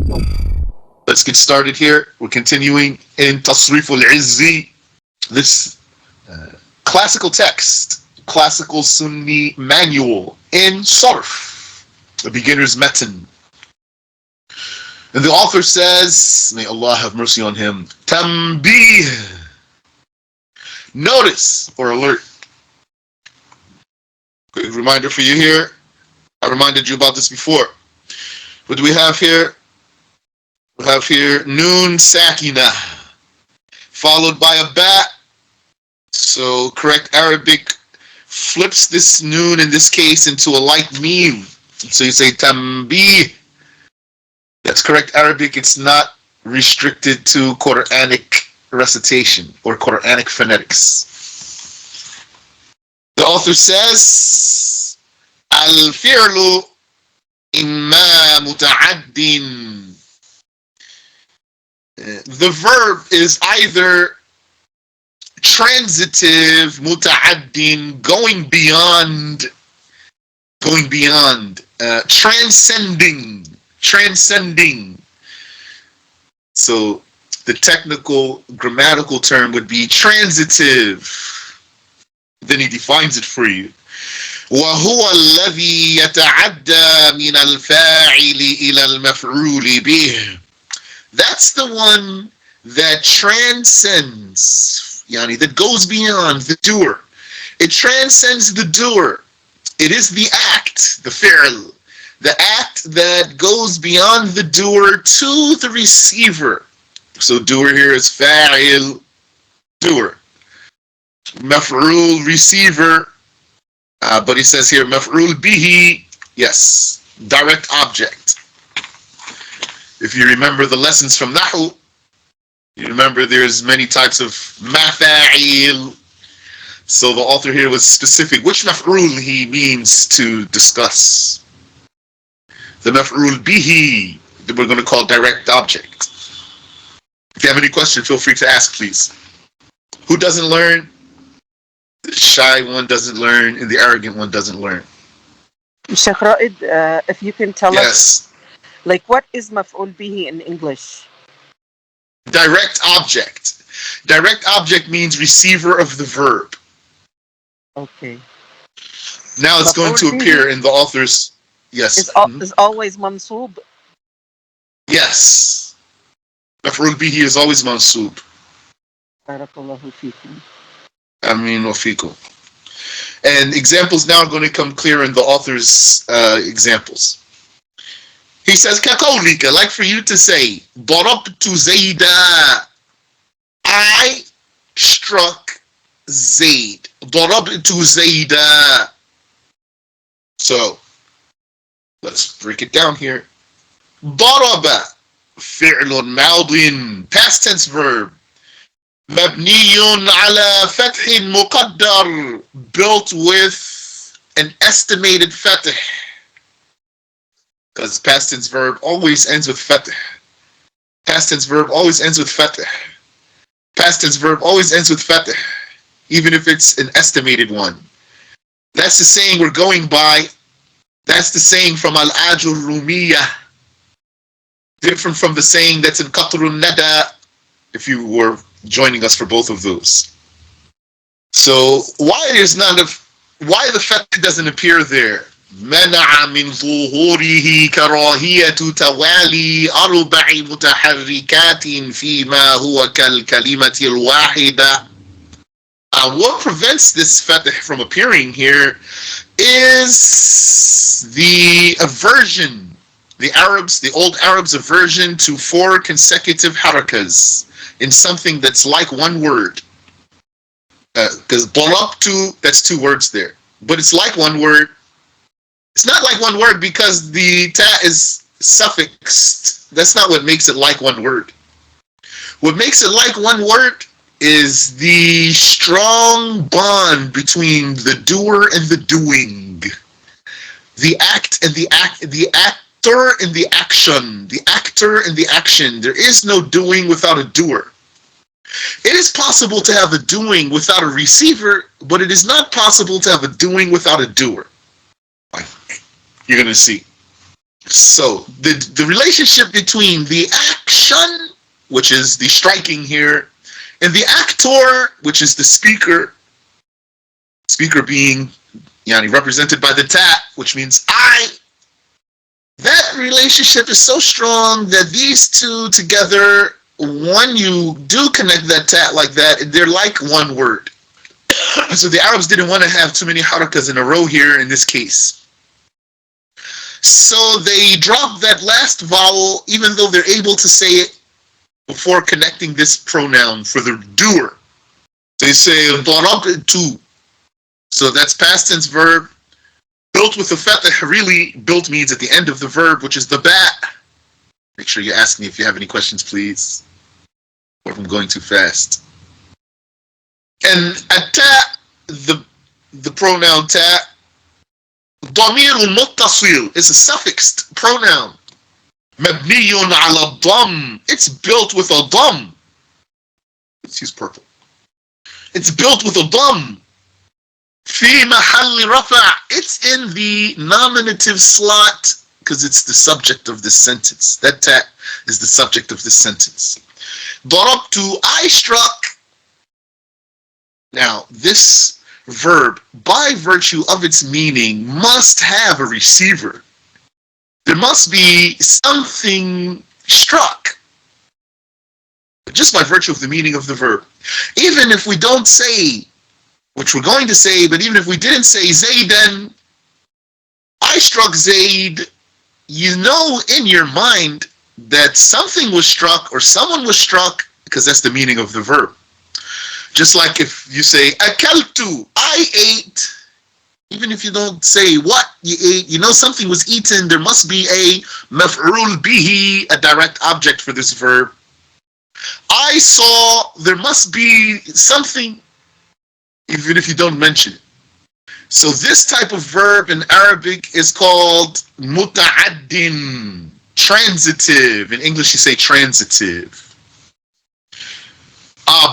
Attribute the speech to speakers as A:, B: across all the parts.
A: Let's get started here. We're continuing in Tasrif al-Izzi, this classical text, classical Sunni manual in Sarf, the beginner's metin. And the author says, may Allah have mercy on him, Tambih, notice or alert. Quick reminder for you here. I reminded you about this before. What do we have here? We have here Noon Sakina, followed by a bat. So correct Arabic flips this noon in this case into a light meme. So you say Tambih. That's correct Arabic. It's not restricted to Quranic recitation or Quranic phonetics. The author says, Al-fi'lu imma muta'addin. The verb is either transitive, muta'addin, going beyond, transcending. So the technical grammatical term would be transitive. Then he defines it for you. وهو الذي يتعدى من الفاعل إلى المفعول به. That's the one that transcends, yani that goes beyond the doer. It transcends the doer. It is the act, the fi'l, the act that goes beyond the doer to the receiver. So doer here is fa'il, doer. Maf'ul, receiver. But he says here, maf'ul bihi, yes, direct object. If you remember the lessons from Nahu, you remember there's many types of mafa'il. So the author here was specific which maf'ul he means to discuss. The maf'ul bihi that we're going to call direct object. If you have any question, feel free to ask, please. Who doesn't learn? The shy one doesn't learn, and the arrogant one doesn't learn.
B: Sheikh Raid, if you can tell
A: Yes.
B: us, like, what is maf'ul bihi in English?
A: Direct object. Direct object means receiver of the verb.
B: Okay.
A: Now it's going to appear in the author's. Yes.
B: Is always mansub?
A: Yes. Maf'ul bihi is always mansub.
B: Barakallahu feekum.
A: Amin wa fikum. And examples now are going to come clear in the author's examples. He says, كَقَوْلِكَ, like for you to say, ضَرَبْتُ زَيْدًا, I struck Zayd. ضَرَبْتُ زَيْدًا. So, let's break it down here. ضَرَبَ فِعْلٌ مَاضٍ, past tense verb. مبني على فتح مقدر, built with an estimated fatih. Because past tense verb always ends with fatih. Past tense verb always ends with fatih. Past tense verb always ends with fatih, even if it's an estimated one. That's the saying we're going by. That's the saying from Al-Ajur Rumiyah. Different from the saying that's in Qatrun Nada, if you were joining us for both of those. So why the fatih doesn't appear there? منع من ظهوره كراهية توالي أربع متحركات فيما هو كالكلمة الواحدة. What prevents this fatih from appearing here is the aversion, the old Arabs' aversion to 4 consecutive harakas in something that's like one word. Because darabtu, that's 2 words there. But it's like one word. It's not like one word because the ta is suffixed. That's not what makes it like one word. What makes it like one word is the strong bond between the doer and the doing. The act and the actor and the action. The actor and the action. There is no doing without a doer. It is possible to have a doing without a receiver, but it is not possible to have a doing without a doer. You're going to see. So the relationship between the action, which is the striking here, and the actor, which is the speaker being yani, represented by the ta, which means I. That relationship is so strong that these two together, when you do connect that ta like that, they're like one word. So the Arabs didn't want to have too many harakas in a row here in this case. So they dropped that last vowel, even though they're able to say it before connecting this pronoun for the doer. They say darabtu. So that's past tense verb built with the fatha. Really, built means at the end of the verb, which is the ba. Make sure you ask me if you have any questions, please, or if I'm going too fast. And ta, the pronoun ta, ضمير متصل is a suffixed pronoun. مبني على الضم. It's built with a dam. Let's use purple. It's built with a dam. في محل رفع. It's in the nominative slot because it's the subject of this sentence. That ta is the subject of this sentence. ضربت, I struck. Now, this verb, by virtue of its meaning, must have a receiver. There must be something struck, just by virtue of the meaning of the verb. Even if we don't say, which we're going to say, but even if we didn't say Zaydan, I struck Zayd, you know in your mind that something was struck or someone was struck because that's the meaning of the verb. Just like if you say akaltu, I ate, even if you don't say what you ate, you know something was eaten. There must be a maf'ul bihi, a direct object for this verb. I saw, there must be something, even if you don't mention it. So this type of verb in Arabic is called muta'addin, transitive. In English you say transitive.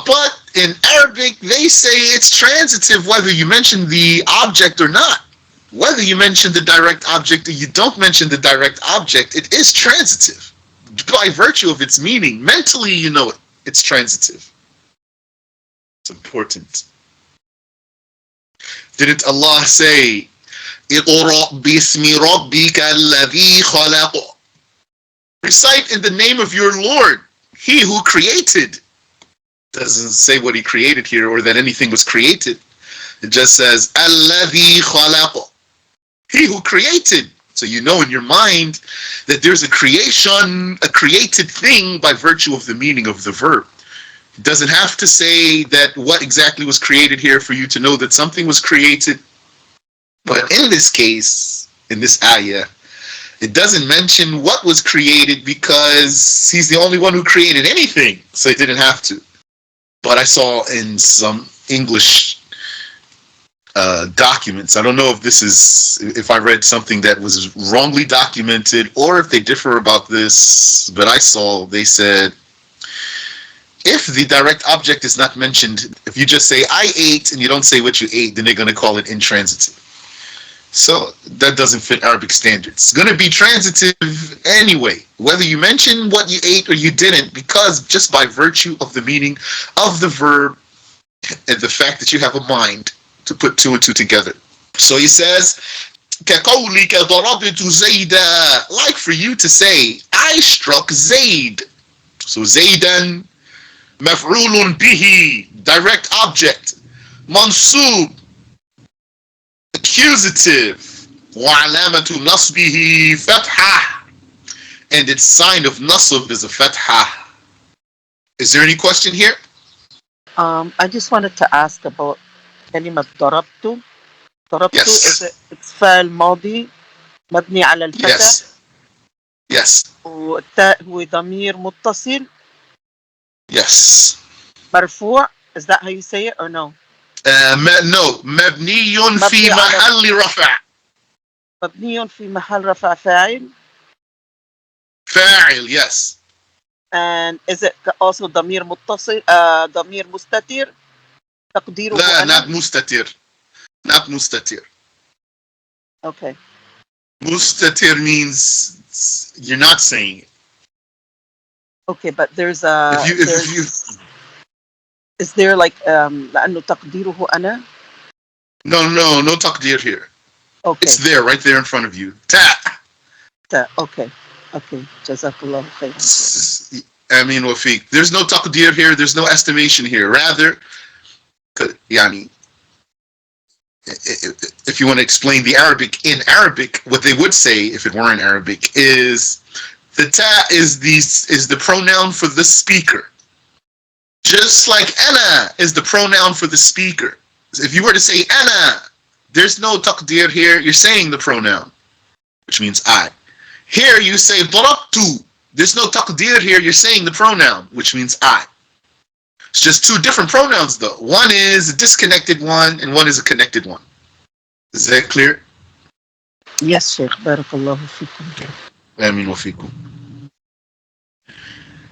A: But in Arabic, they say it's transitive whether you mention the object or not. Whether you mention the direct object or you don't mention the direct object, it is transitive. By virtue of its meaning, mentally you know it. It's transitive. It's important. Didn't Allah say, اقرأ باسم ربك الذي خلق. Recite in the name of your Lord, He who created. Doesn't say what He created here or that anything was created. It just says, الذي خلق. He who created. So you know in your mind that there's a creation, a created thing by virtue of the meaning of the verb. It doesn't have to say that what exactly was created here for you to know that something was created. But in this case, in this ayah, it doesn't mention what was created because He's the only one who created anything. So it didn't have to. But I saw in some English documents, I don't know if I read something that was wrongly documented or if they differ about this, but I saw they said, if the direct object is not mentioned, if you just say, I ate, and you don't say what you ate, then they're going to call it intransitive. So that doesn't fit Arabic standards. It's going to be transitive anyway, whether you mention what you ate or you didn't, because just by virtue of the meaning of the verb and the fact that you have a mind to put two and two together. So he says, كَقَوْلِكَ ضَرَبْتُ زَيْدًا, like for you to say, I struck Zayd. So Zaydan, مَفْعُولٌ بِهِ, direct object. Mansub, accusative. وَعَلَامَةُ نَصْبِهِ فَتْحَةٌ, and its sign of nasb is a fatha. Is there any question here?
B: I just wanted to ask about كلمة ضربت. ضربت
A: Yes.
B: it's فعل ماضي مبني على الفتح.
A: Yes. Yes.
B: والتاء هو ضمير متصل
A: Yes.
B: مرفوع. Is that how you say it or no?
A: No. مبني في محل رفع.
B: مبني في محل رفع فاعل.
A: فاعل, yes.
B: And is it also ضمير متصل ضمير مستتر تقديره
A: لا,
B: أنا؟
A: not مستتر. Not مستتر.
B: Okay.
A: Mustatir means you're not saying it.
B: Okay, but
A: If you
B: is there like لأنه تقديره أنا.
A: no taqdir here. It's
B: Okay.
A: there, right there in front of you. Ta.
B: Okay. Okay. جزاك الله خيرا.
A: I mean, Wafiq. There's no taqdir here. There's no estimation here. Rather, yani, if you want to explain the Arabic in Arabic, what they would say if it weren't Arabic is the ta is the pronoun for the speaker, just like ana is the pronoun for the speaker. If you were to say ana, there's no taqdir here. You're saying the pronoun, which means I. Here you say darabtu. There's no taqdir here. You're saying the pronoun, which means I. It's just two different pronouns, though. One is a disconnected one, and one is a connected one. Is that clear?
B: Yes, Sheikh. بارك الله فيكم.
A: Amin wa fikum.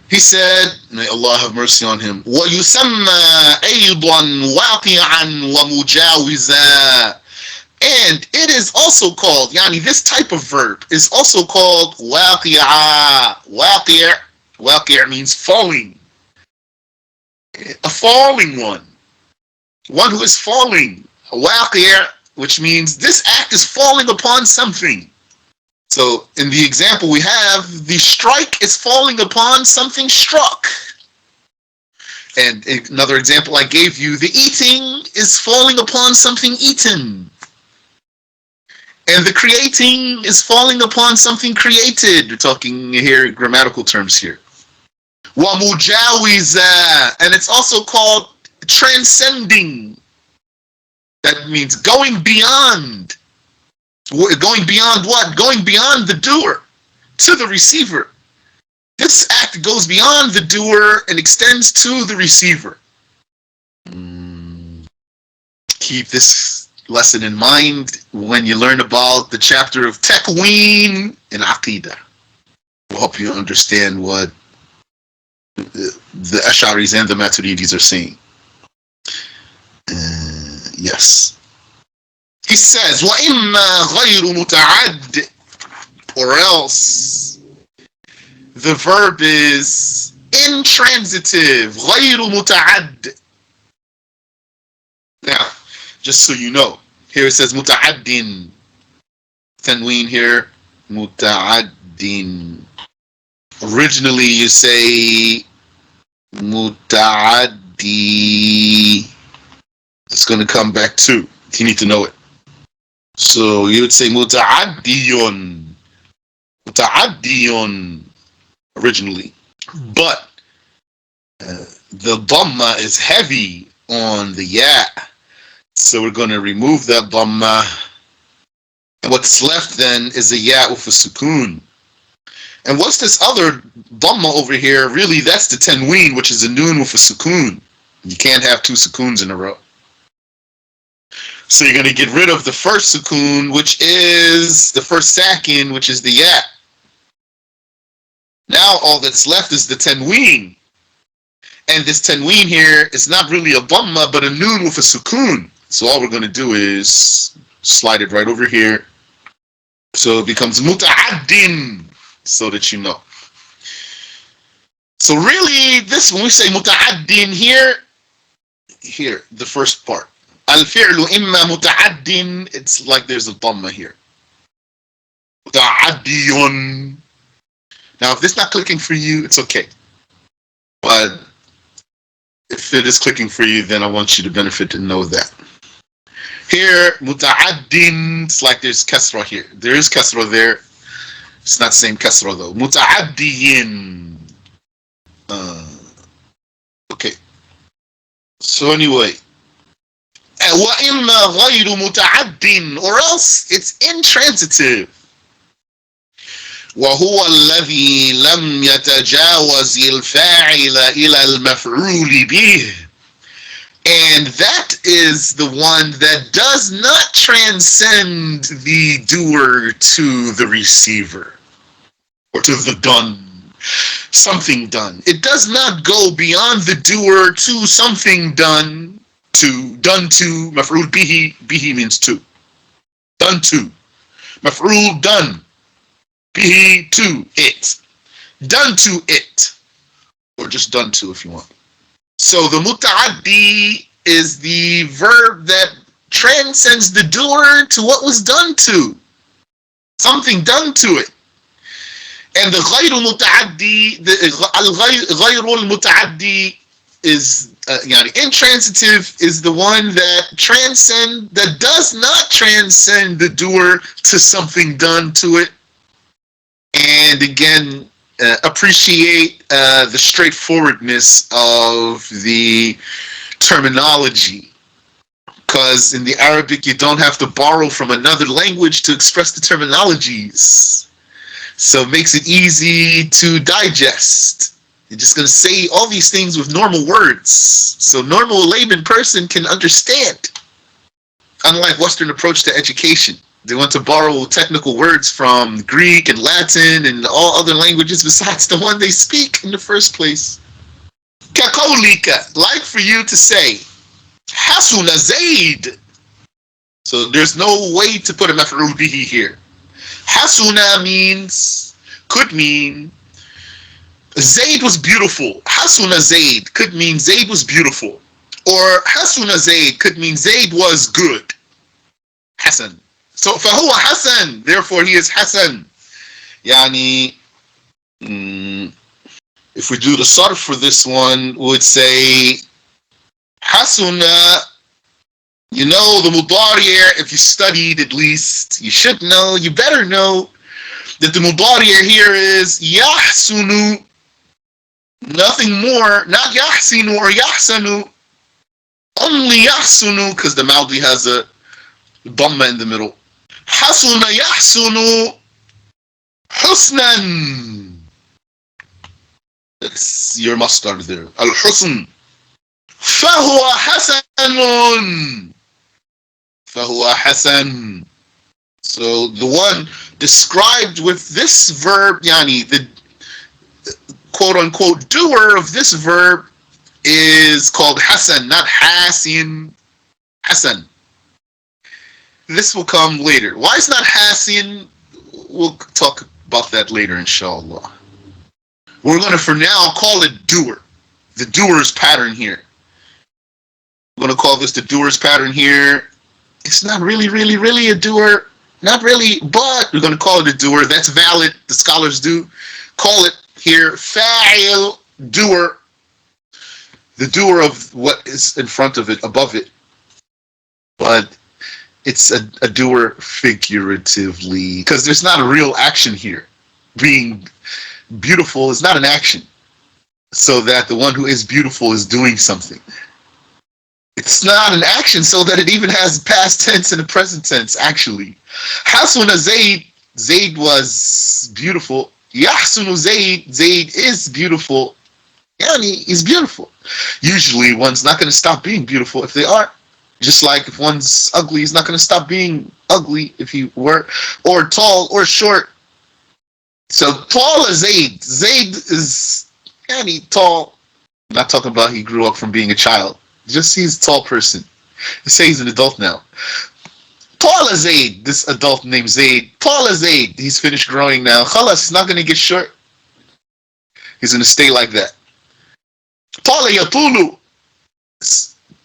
A: He said, may Allah have mercy on him, وَيُسَمَّى أَيْضًا وَاقِعًا وَمُجَاوِزًا. And it is also called, yani this type of verb is also called waqi'a. Waqi' means falling. A falling one. One who is falling. Waqi', which means this act is falling upon something. So in the example we have, the strike is falling upon something struck. And another example I gave you, the eating is falling upon something eaten. And the creating is falling upon something created. We're talking here grammatical terms here. وَمُجَاوِزًا. And it's also called transcending. That means going beyond. Going beyond what? Going beyond the doer to the receiver. This act goes beyond the doer and extends to the receiver. Keep this lesson in mind when you learn about the chapter of Takween in Aqidah. We'll help you understand what the Ash'aris and the Maturidis are saying. Yes. He says, وَإِمَّا غَيْرُ مُتَعَدِّ. Or else, the verb is intransitive. غَيْرُ مُتَعَدِّ. Now, just so you know, here it says مُتَعَدِّن. Tanween here, مُتَعَدِّن. Originally, you say مُتَعَدِّي. It's going to come back too. You need to know it. So you would say مُتَعَدِّيٌ. مُتَعَدِّيٌ originally. But the dhamma is heavy on the ya. So we're going to remove that dhamma. And what's left then is a ya with a sukoon. And what's this other dhamma over here? Really, that's the tanween, which is a noon with a sukoon. You can't have two sukoons in a row. So you're going to get rid of the first sukoon, which is the first sakin, which is the ya. Now all that's left is the tanween. And this tanween here is not really a dhamma, but a noon with a sukoon. So all we're going to do is slide it right over here. So it becomes muta'addin, so that you know. So really, this, when we say muta'addin here, the first part. Al-fi'lu imma muta'addin, it's like there's a dhamma here. Muta'addiyun. Now, if this is not clicking for you, it's okay. But if it is clicking for you, then I want you to benefit and know that. Here, muta'addin, it's like there's kasra here. There is kasra there. It's not the same kasra though. Muta'addiyin. Okay. So anyway. وَإِمَّا غَيْرُ مُتَعَدٍّ. Or else it's intransitive. وهو الذي لم يتجاوز الفاعل إلى المفعول به. And that is the one that does not transcend the doer to the receiver, or to the done, something done. It does not go beyond the doer to something done to, maf'ul bihi, bihi means to, done to. Maf'ul done. Bihi to it. Done to it. Or just done to if you want. So the muta'addi is the verb that transcends the doer to what was done to. Something done to it. And the غير متعدي, the غير المتعدي is intransitive is the one that does not transcend the doer to something done to it. And again, appreciate the straightforwardness of the terminology, because in the Arabic you don't have to borrow from another language to express the terminologies, so it makes it easy to digest. You're just going to say all these things with normal words, so normal layman person can understand. Unlike Western approach to education, they want to borrow technical words from Greek and Latin and all other languages besides the one they speak in the first place. Kakolika, like for you to say, Hasuna Zaid. So there's no way to put a maf'ul bihi here. Hasuna could mean Zaid was beautiful. Hasuna Zaid could mean Zaid was beautiful. Or Hasuna Zaid could mean Zaid was good. Hasan. So فهو Hasan, therefore he is Hasan. Yani, if we do the sarf for this one, we would say Hasuna. You know the mudari', if you studied at least, you should know, you better know that the mudari' here is yahsunu. Nothing more, not yahsinu or yahsanu. Only yahsunu, because the maldi has a dhamma in the middle. Hasuna yahsunu husnan. That's your mastar there. Al-husn. فهو حسن. فهو حسن. So the one described with this verb, yani the quote unquote doer of this verb is called Hasan, not Hasin. Hasan. This will come later. Why it's not Hasin? We'll talk about that later, inshallah. We're going to, for now, call it doer. The doer's pattern here. We're going to call this the doer's pattern here. It's not really a doer. Not really, but we're going to call it a doer. That's valid. The scholars do call it here fa'il, doer. The doer of what is in front of it, above it. But it's a doer figuratively, because there's not a real action here. Being beautiful is not an action, so that the one who is beautiful is doing something. It's not an action, so that it even has past tense and a present tense, actually. Hasuna Zaid, Zaid was beautiful. Yahsunu Zaid, Zaid is beautiful. Yani, he's beautiful. Usually one's not going to stop being beautiful if they are. Just like if one's ugly, he's not going to stop being ugly if he were, or tall or short. So tall is Zaid. Zaid is yani tall. I'm not talking about he grew up from being a child. Just he's a tall person. Let's say he's an adult now. Tall as Zaid, this adult named Zaid. Tall as Zaid, he's finished growing now. Khalas, he's not going to get short. He's going to stay like that. Tall yatulu.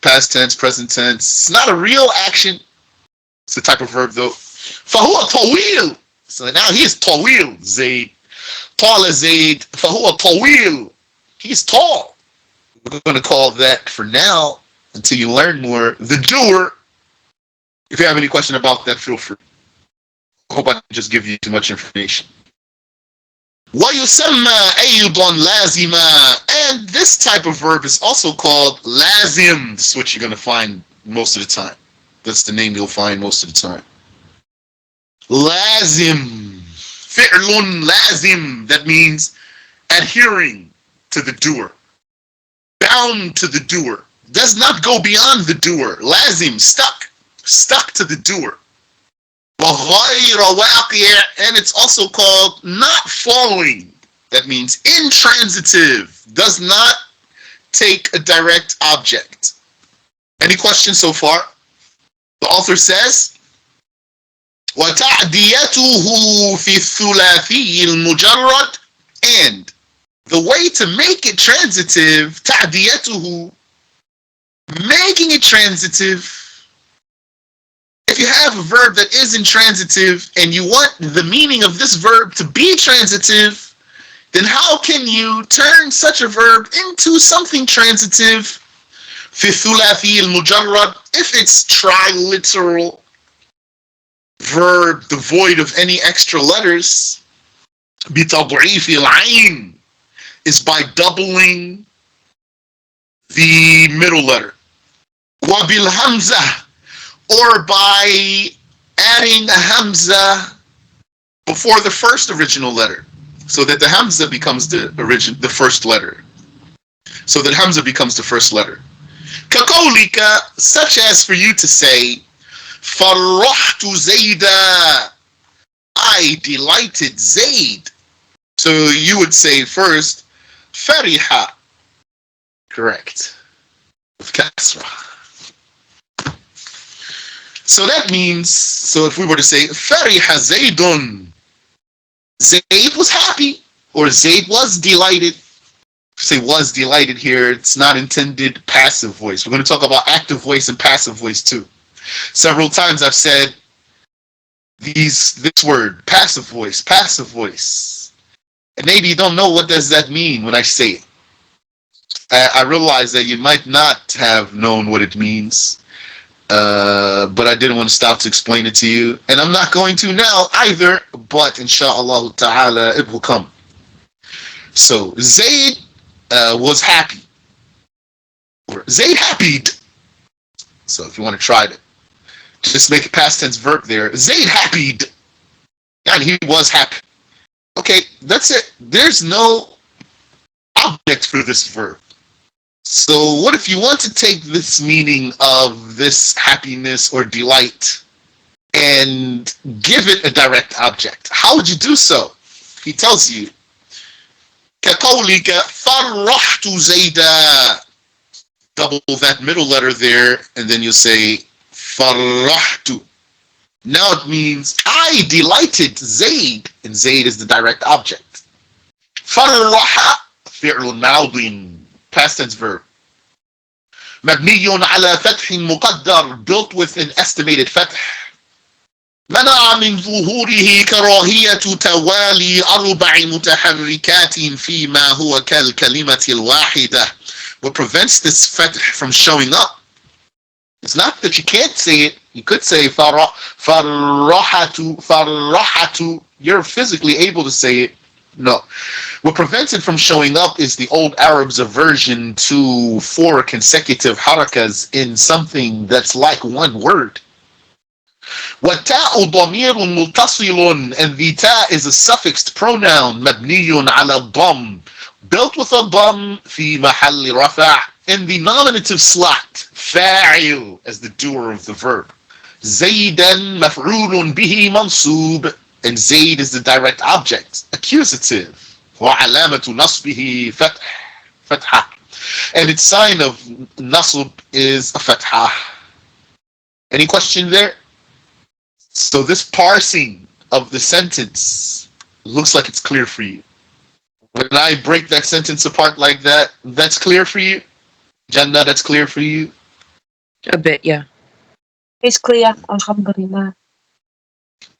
A: Past tense, present tense. It's not a real action. It's the type of verb though. Fahuwa tawil. So now he is tawil, Zaid. Tall as Zaid. Fahuwa tawil. He's tall. We're going to call that for now, until you learn more, the doer. If you have any question about that, feel free. I hope I didn't just give you too much information. وَيُسَمَّى أَيْضًا لَازِمًا. And this type of verb is also called lazim. That's what you're going to find most of the time. That's the name you'll find most of the time. Lazim. Fi'lun lazim. That means adhering to the doer. Bound to the doer. Does not go beyond the doer. Lazim. Stuck. Stuck to the doer. And it's also called not following. That means intransitive. Does not take a direct object. Any questions so far? The author says, وتعديته في الثلاثي المجرد. And the way to make it transitive, تعديته, making it transitive. If you have a verb that is intransitive and you want the meaning of this verb to be transitive, then how can you turn such a verb into something transitive? في الثلاثي المجرد, if it's triliteral verb devoid of any extra letters. بتضعيف العين is by doubling the middle letter. وبالهمزة, or by adding a hamza before the first original letter, so that the hamza becomes the first letter. So that hamza becomes the first letter. كقولك, such as for you to say, فرحت زيدا, I delighted Zaid. So you would say first, فرح, correct, with kasra. So that means, so if we were to say, فرح زيد, Zaid was happy, or Zaid was delighted. Say was delighted here, it's not intended passive voice. We're going to talk about active voice and passive voice too. Several times I've said this word, passive voice, and maybe you don't know what does that mean when I say it. I realize that you might not have known what it means, but I didn't want to stop to explain it to you, and I'm not going to now either, but inshallah ta'ala it will come. So Zayd was happy, or Zayd happied. So if you want to try it, just make a past tense verb there. Zayd happied, and he was happy. Okay, that's it. There's no object for this verb. So what if you want to take this meaning of this happiness or delight and give it a direct object? How would you do so? He tells you, كقولك فرحت زيدا. Double that middle letter there, and then you'll say فرحت. Now it means I delighted Zaid, and Zaid is the direct object. فرح فعل ماض, past tense verb. مبني على فتح مقدر, built with an estimated فتح. منع من ظهوره كراهية توالي أربع متحركات فيما هو كالكلمة الواحدة. What prevents this فتح from showing up? It's not that you can't say it. You could say فرحت. You're physically able to say it. No. What prevents it from showing up is the old Arab's aversion to 4 consecutive harakas in something that's like one word. وَالتَّاءُ ضَمِيرٌ مُلْتَصِلٌ, and the ta is a suffixed pronoun, مبني على الضم, built with a ضم في محل رفع, in the nominative slot, فاعل, as the doer of the verb. زَيْدًا مَفْعُولٌ بِهِ مَنْصُوب, and Zayd is the direct object, accusative. وَعَلَامَةُ نَصْبِهِ فتحة, and its sign of nasb is a fatha. Any question there? So this parsing of the sentence looks like it's clear for you. When I break that sentence apart like that, that's clear for you? Jannah, that's clear for you?
C: A bit, yeah.
D: It's clear, alhamdulillah.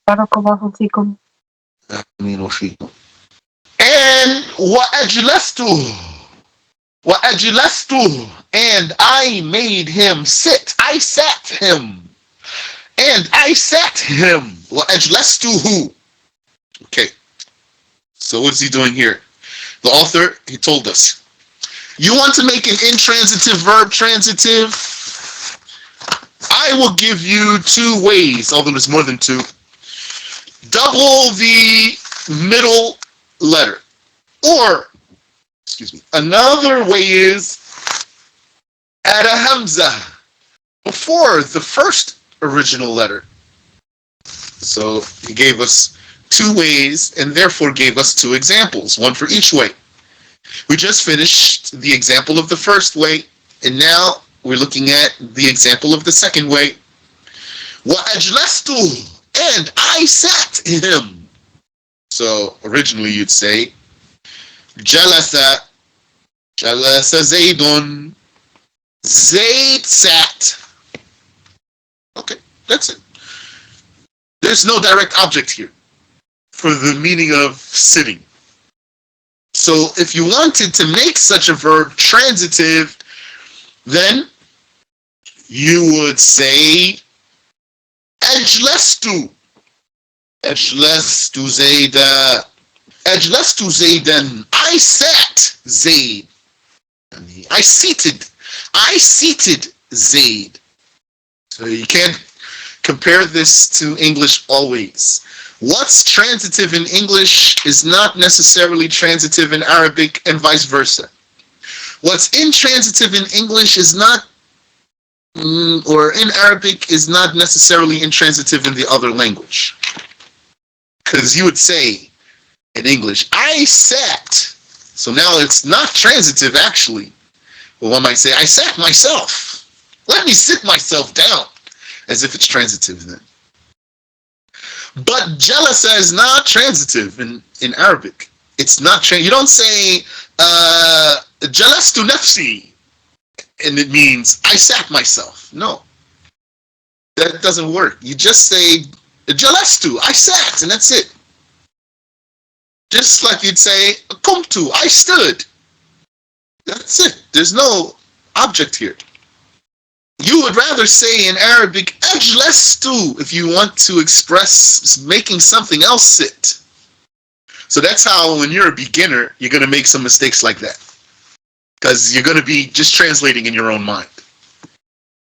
D: Barakallahu fikum.
A: Ameen wa fikum. And وَأَجْلَسْتُ, and I made him sit. I sat him. And I sat him. وَأَجْلَسْتُهُ. Okay. So what is he doing here? The author, he told us, you want to make an intransitive verb transitive? I will give you 2 ways, although there's more than 2. Double the middle letter. Or, another way is add a hamza before the first original letter. So he gave us 2 ways and therefore gave us 2 examples, 1 for each way. We just finished the example of the first way, and now we're looking at the example of the second way. وَأَجْلَسْتُ and I sat him. So originally you'd say jalasa, jalasa Zaydun, Zayd sat. Okay, that's it. There's no direct object here for the meaning of sitting. So if you wanted to make such a verb transitive, then you would say ajlastu. Ajlastu Zayda. Ajlastu Zaydan. I sat Zayd. I seated Zayd. So you can't compare this to English always. What's transitive in English is not necessarily transitive in Arabic and vice versa. What's intransitive in English is not, or in Arabic is not necessarily intransitive in the other language. Because you would say in English, I sat. So now it's not transitive actually. Well, one might say, I sat myself. Let me sit myself down. As if it's transitive then. But jalasa is not transitive in Arabic. It's not you don't say jalastu nafsi and it means I sat myself. No. That doesn't work. You just say jalastu, I sat, and that's it. Just like you'd say qumtu, I stood. That's it. There's no object here. You would rather say in Arabic ajlastu if you want to express making something else sit. So that's how when you're a beginner, you're going to make some mistakes like that. Because you're going to be just translating in your own mind.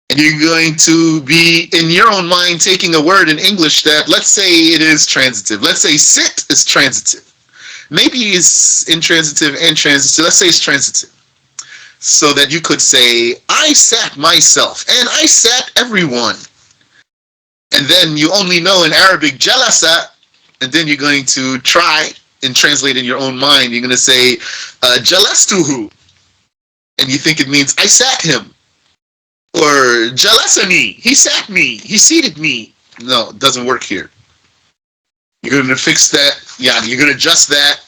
A: And you're going to be in your own mind taking a word in English that, let's say it is transitive. Let's say sit is transitive. Maybe it's intransitive and transitive. Let's say it's transitive. So that you could say, I sat myself, and I sat everyone. And then you only know in Arabic, jalasa, and then you're going to try and translate in your own mind. You're going to say, jalastuhu, and you think it means, I sat him. Or, jalasani, he sat me, he seated me. No, it doesn't work here. You're going to fix that, you're going to adjust that.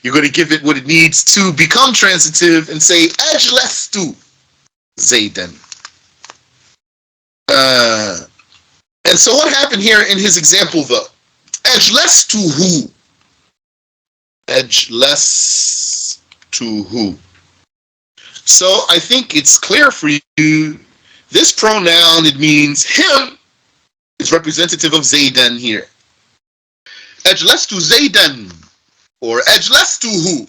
A: You're going to give it what it needs to become transitive and say, ajlastu Zaydan. And so what happened here in his example though? Ajlastuhu. Ajlastuhu. So I think it's clear for you, this pronoun, it means him, is representative of Zaydan here. Ajlastu Zaydan. Or ajlastuhu.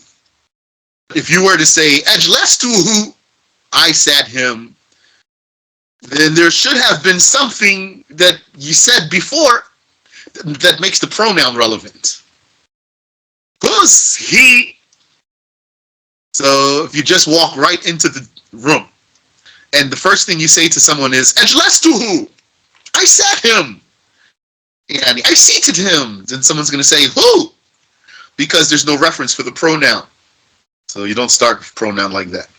A: If you were to say ajlastuhu, I sat him, then there should have been something that you said before that makes the pronoun relevant. Who's he? So if you just walk right into the room and the first thing you say to someone is ajlastuhu, I sat him, and I seated him, then someone's going to say who? Because there's no reference for the pronoun. So you don't start with pronoun like that.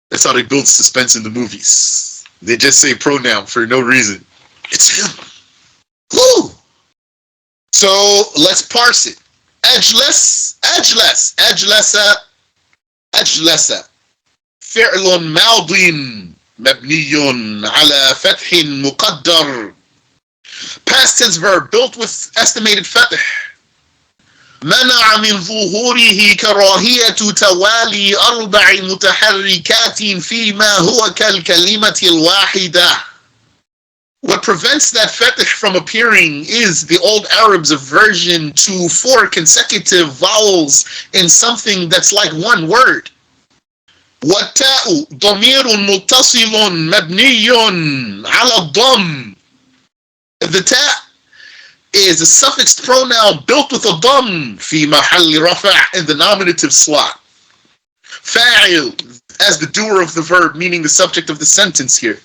A: That's how they build suspense in the movies. They just say pronoun for no reason. It's him. Who? So let's parse it. Ajlasa. فعل ماض مبني على فتح مقدر. Past tense verb built with estimated fath. منع من ظهوره كراهية توالي 4 متحركات فيما هو كالكلمة الواحدة. What prevents that fatih from appearing is the old Arabs' aversion to 4 consecutive vowels in something that's like one word. والتاء ضمير متصل مبني على الضم. The ta' is a suffixed pronoun built with a dam في محل رفع in the nominative slot. فاعل as the doer of the verb, meaning the subject of the sentence here.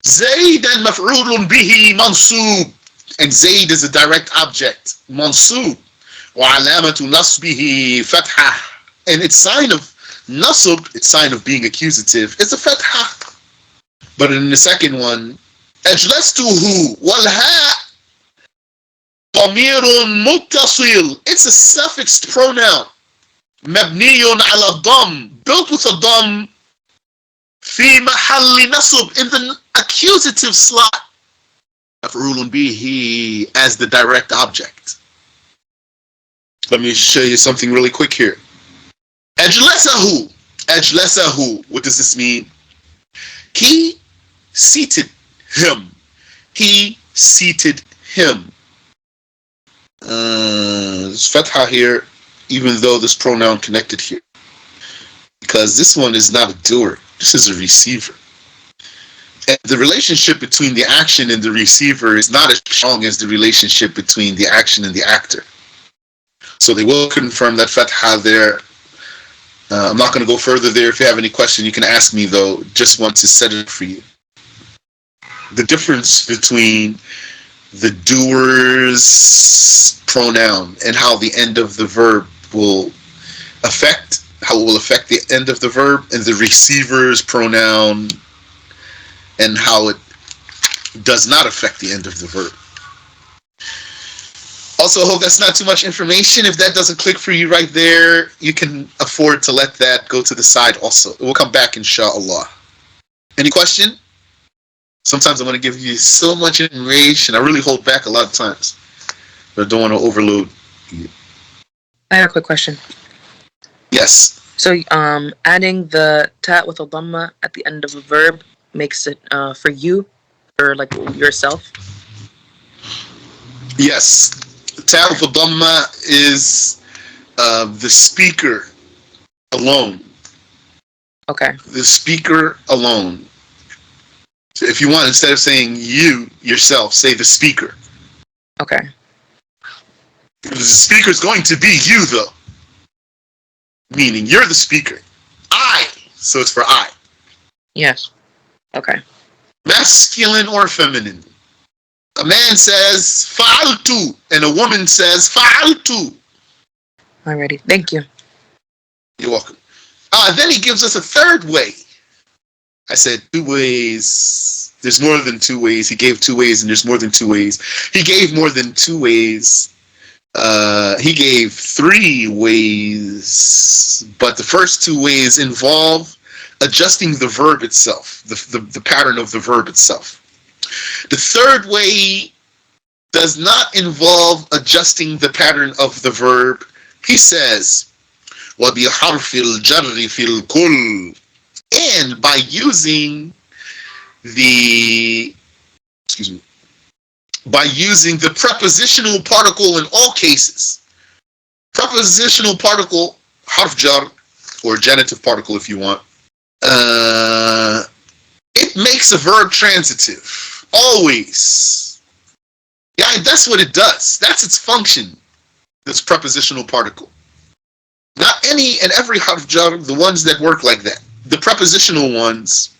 A: زيدا مفعول به منصوب, and Zayd is a direct object, منصوب. وعلامة نصبه فتحة, and its sign of nasb, its sign of being accusative, is a fatha. But in the second one, أجلسته والهاء ضمير متصل. It's a suffixed pronoun. مبني على الضم. Built with a ضم. في محل نصب. In the accusative slot. مفعول به as the direct object. Let me show you something really quick here. أجلسه. أجلسه. What does this mean? He seated him. He seated him. There's fatha here, even though this pronoun connected here. Because this one is not a doer. This is a receiver. And the relationship between the action and the receiver is not as strong as the relationship between the action and the actor. So they will confirm that fatha there. I'm not going to go further there. If you have any question, you can ask me, though. Just want to set it for you. The difference between the doer's pronoun and how the end of the verb will affect, the end of the verb, and the receiver's pronoun and how it does not affect the end of the verb. Also, I hope that's not too much information. If that doesn't click for you right there, you can afford to let that go to the side also. It will come back, inshallah. Any question? Sometimes I want to give you so much information. I really hold back a lot of times. But I don't want to overload you.
C: I have a quick question.
A: Yes.
C: So, adding the ta with a dhamma at the end of a verb makes it for you, or like yourself?
A: Yes. Ta with a dhamma is the speaker alone.
C: Okay.
A: The speaker alone. So if you want, instead of saying you yourself, say the speaker.
C: Okay.
A: The speaker is going to be you, though. Meaning you're the speaker. I. So it's for I.
C: Yes. Okay.
A: Masculine or feminine. A man says fa'altu and a woman says fa'altu.
C: Alrighty. Thank you.
A: You're welcome. Then he gives us a third way. I said 2 ways. There's more than 2 ways. He gave 2 ways and there's more than 2 ways. He gave more than 2 ways. He gave 3 ways. But the first 2 ways involve adjusting the verb itself, the pattern of the verb itself. The third way does not involve adjusting the pattern of the verb. He says, وَبِحَرْفِ الْجَرِّ فِي الْكُلِّ. And by using the prepositional particle in all cases. Prepositional particle, harf jar, or genitive particle if you want. It makes a verb transitive. Always. Yeah, that's what it does. That's its function. This prepositional particle. Not any and every harf jar, the ones that work like that. The prepositional ones.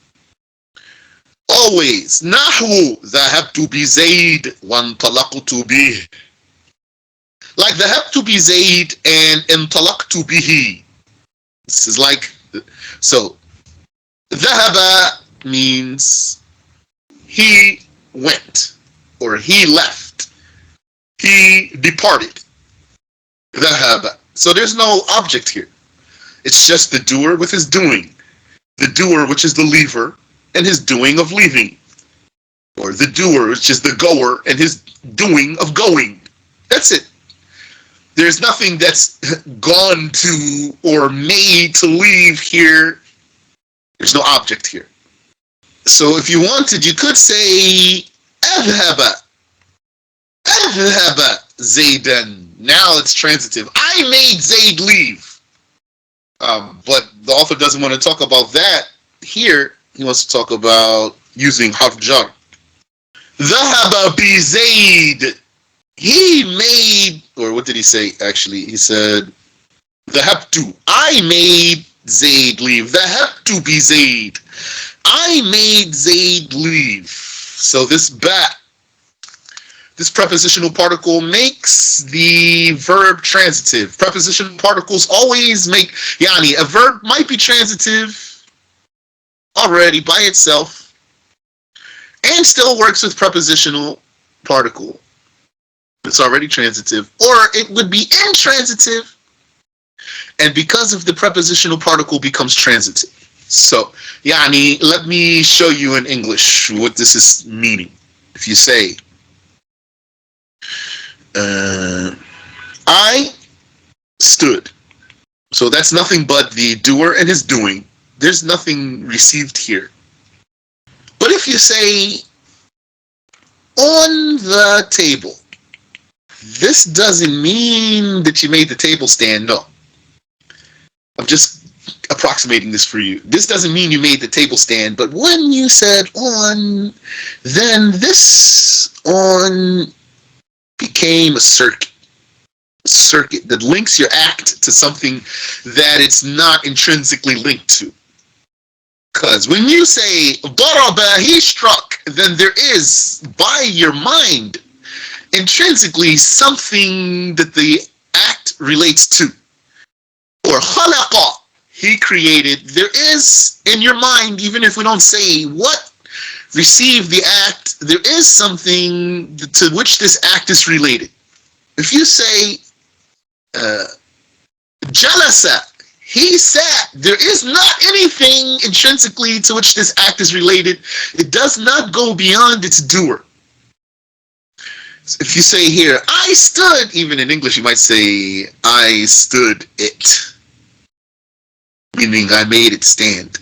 A: Always. Nahu dhahabtu bi Zayd wantalaqtu bih. Like dhahabtu bi Zayd and intalaqtu bihi. This is like, so dhahaba means he went or he left. He departed. Dhahaba. So there's no object here. It's just the doer with his doing. The doer, which is the leaver, and his doing of leaving. Or the doer, which is the goer, and his doing of going. That's it. There's nothing that's gone to or made to leave here. There's no object here. So if you wanted, you could say, أذهب Zaydan. Now it's transitive. I made Zayd leave. But the author doesn't want to talk about that here. He wants to talk about using harf jar. ذهب بزيد. He made, or what did he say actually? He said, ذهبت. I made Zayd leave. ذهبت بزيد. I made Zayd leave. So this prepositional particle makes the verb transitive. Prepositional particles always make, yani, a verb might be transitive already by itself and still works with prepositional particle. It's already transitive. Or it would be intransitive, and because of the prepositional particle becomes transitive. So, yani, let me show you in English what this is meaning. If you say, I stood. So that's nothing but the doer and his doing. There's nothing received here. But if you say, on the table, this doesn't mean that you made the table stand. No. I'm just approximating this for you. This doesn't mean you made the table stand, but when you said on, then this on became a circuit that links your act to something that it's not intrinsically linked to. Because when you say daraba, he struck, then there is, by your mind, intrinsically something that the act relates to. Or khalaqa, he created. There is in your mind, even if we don't say what received the act, there is something to which this act is related. If you say jalasa, he sat, there is not anything intrinsically to which this act is related. It does not go beyond its doer. If you say here, I stood, even in English you might say, I stood it, meaning I made it stand.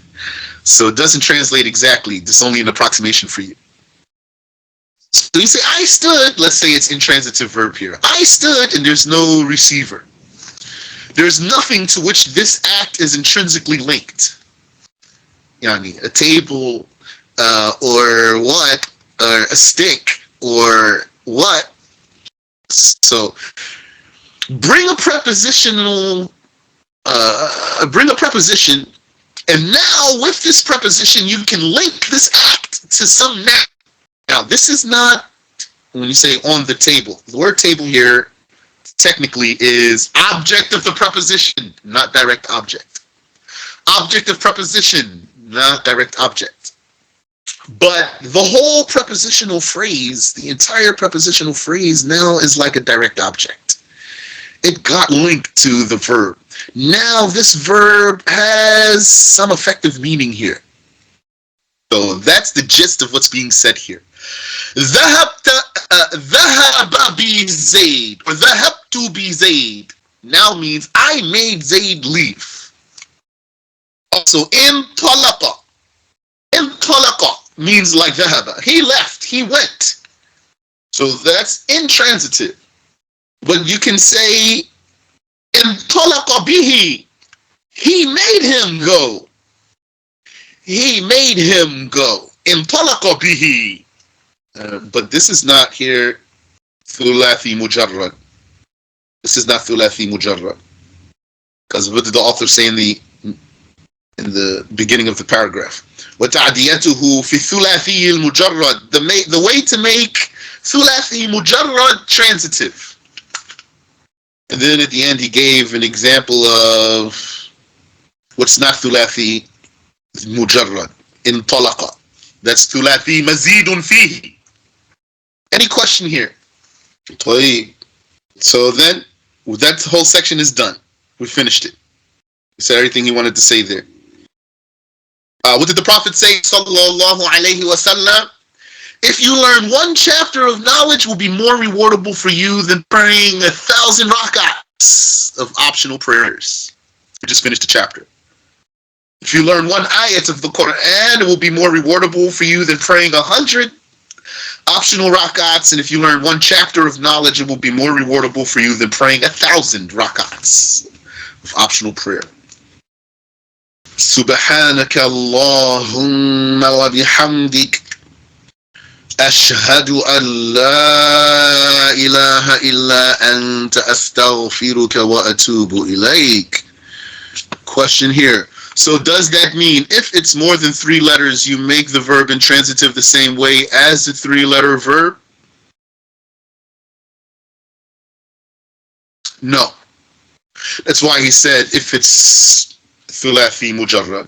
A: So it doesn't translate exactly. It's only an approximation for you. So you say, I stood, let's say it's intransitive verb here. I stood, and there's no receiver. There's nothing to which this act is intrinsically linked. Yani, a table, or what, or a stick, or what. So bring a preposition, and now with this preposition you can link this act to some noun. Now this is not, when you say on the table, the word table here technically is object of the preposition, not direct object. Object of preposition, not direct object. But the whole prepositional phrase, the entire prepositional phrase now is like a direct object. It got linked to the verb. Now this verb has some effective meaning here. So that's the gist of what's being said here. ذهب بزيد or ذهبت بزيد now means I made Zayd leave. Also انطلق means like ذهب, he left, he went. So that's intransitive. But you can say انطلق به, he made him go. He made him go. انطلق به. But this is not here ثلاثي مجرد. This is not ثلاثي مجرد. Because what did the author say in the beginning of the paragraph? وتعديته في الثلاثي المجرد. The way to make ثلاثي مجرد transitive. And then at the end he gave an example of what's not ثلاثي مجرد. انطلق. That's ثلاثي مزيد فيه. Any question here? So then, that whole section is done. We finished it. We said everything he wanted to say there. What did the Prophet say? Sallallahu alayhi wa sallam. If you learn one chapter of knowledge, will be more rewardable for you than praying 1,000 rak'ats of optional prayers. We just finished the chapter. If you learn one ayat of the Quran, it will be more rewardable for you than praying 100 optional rak'ats, and if you learn one chapter of knowledge, it will be more rewardable for you than praying 1,000 rak'ats of optional prayer. Subhanaka Allahumma wa bihamdik ashhadu an la ilaha illa anta astaghfiruka wa atubu ilayk. Question here. So does that mean if it's more than 3 letters, you make the verb intransitive the same way as the 3-letter verb? No. That's why he said if it's thulathi mujarrad.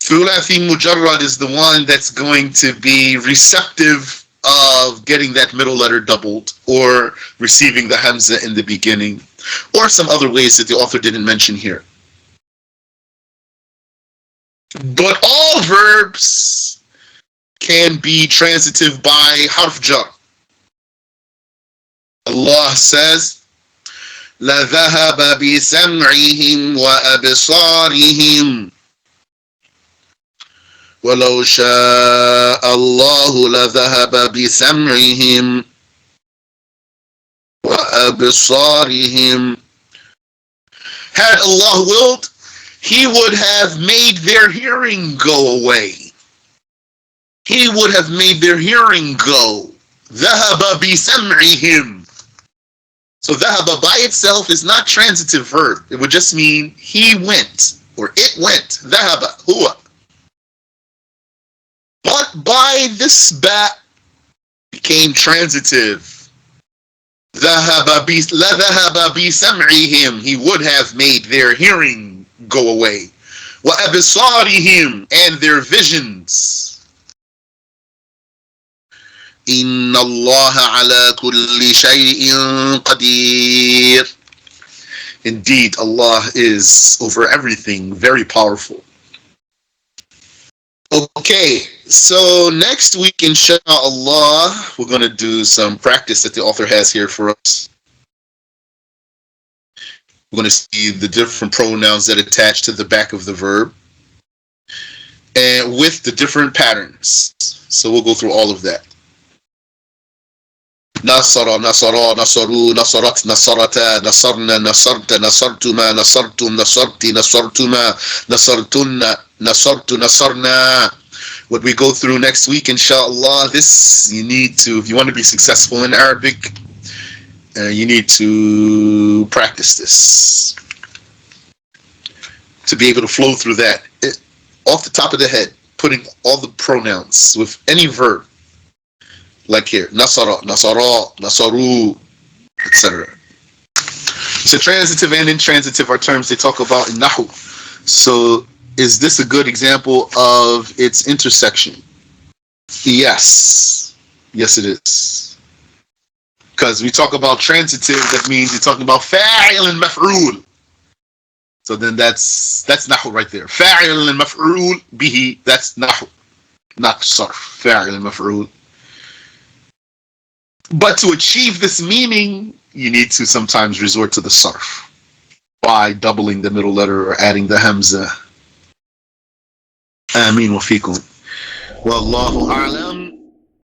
A: Thulathi mujarrad is the one that's going to be receptive of getting that middle letter doubled or receiving the hamza in the beginning, or some other ways that the author didn't mention here. But all verbs can be transitive by harf jar. Allah says, لَذَهَبَ بِسَمْعِهِمْ وَأَبْصَارِهِمْ وَلَوْ شَاءَ اللَّهُ لَذَهَبَ بِسَمْعِهِمْ وَأَبْصَارِهِمْ. Had Allah willed, He would have made their hearing go away. He would have made their hearing go. ذَهَبَ بِسَمْعِهِمْ. So ذهب by itself is not transitive verb. It would just mean he went or it went. ذهب هو. But by this ba became transitive. ذهب بسمعهم. He would have made their hearing go away. وأبصارهم, and their visions. إِنَّ اللَّهَ عَلَى كُلِّ شَيْءٍ قَدِيرٌ. Indeed, Allah is over everything very powerful. Okay, so next week, inshallah, we're going to do some practice that the author has here for us. We're going to see the different pronouns that attach to the back of the verb, and with the different patterns. So we'll go through all of that. نصر نصرا نصروا نصرت نصرتا نصرنا نصرت نصرتما نصرتم نصرت نصرتما نصرتن نصرت نصرنا. What we go through next week, inshallah, this you need to, if you want to be successful in Arabic, you need to practice this to be able to flow through that off the top of the head, putting all the pronouns with any verb. Like here, nasara, nasara, nasaru, etc. So transitive and intransitive are terms they talk about in Nahu. So is this a good example of its intersection? Yes. Yes, it is. Because we talk about transitive, that means you're talking about fa'il and maf'ul. So then that's Nahu right there. Fa'il and maf'ul bihi, that's Nahu. Not sarf. Fa'il and maf'ul. But to achieve this meaning, you need to sometimes resort to the sarf by doubling the middle letter or adding the hamza. Ameen wa fikum. Wallahu a'lam.